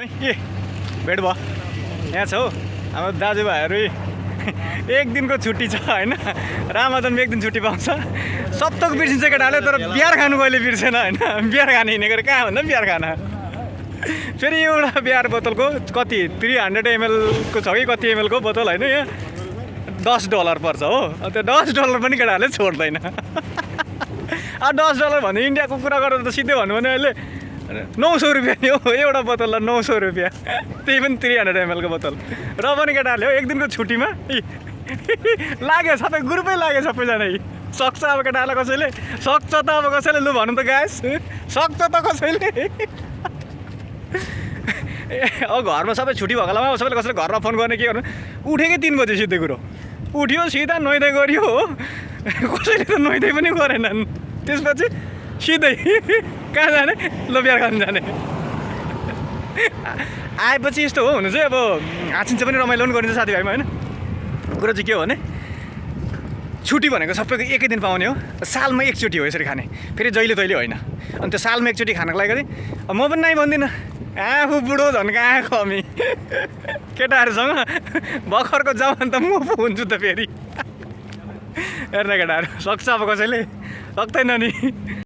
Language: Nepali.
ए भेट भयो यहाँ छ हौ हाम्रो दाजुभाइहरू एक दिनको छुट्टी छ होइन रामाजनमा एक दिन छुट्टी पाउँछ सप्तक बिर्सिन्छ केटाले तर बिहार खानु कहिले बिर्सेन होइन बिहार खान हिँडेको कहाँ भन्दा बिहार खाना फेरि एउटा बिहार बोतलको कति 300 ml को छ कि कति ml को बोतल होइन यहाँ $10 पर्छ हो त्यो $10 पनि केटाहरूले छोड्दैन $10 भन्दा इन्डियाको कुरा गरेर त सिधै भन्नु भने अहिले 900 रुपियाँ नि हो एउटा बोतललाई 900 रुपियाँ त्यही पनि 300 ml को बोतल र पनि केटाहरूले हो एक दिनको छुट्टीमा लाग्यो सबै ग्रुपै लाग्यो सबैजना सक्छ अब केटाहरूलाई कसैले सक्छ त अब कसैले लु भन्नु त गाइस सक्छ त कसैले अब घरमा सबै छुट्टी भएको बेलामा सबैले कसैले घरमा फोन गर्ने के गर्नु उठेकै 3 बजे सिधै कुरो उठ्यो सिधा नुहाइदै गऱ्यो हो कसैले त नुहाइदै पनि गरेनन् त्यसपछि सिधै कहाँ जाने ल बिहार खान जाने आएपछि यस्तो हो हुनु चाहिँ अब हाँसिन्छ पनि रमाइलो पनि गरिन्छ साथीभाइमा होइन कुरो चाहिँ के हो भने छुट्टी भनेको सबैको एकै दिन पाउने हो सालमा एकचोटि हो यसरी खाने फेरि जहिले तहिले होइन अनि त्यो सालमा एकचोटि खानको लागि म पनि नाइ भन्दिनँ आफू बुढो झन् कहाँ कमी केटाहरूसँग भर्खरको जवान त म पो हुन्छु त फेरि हेर्न केटाहरू सक्छ अब कसैले सक्दैन नि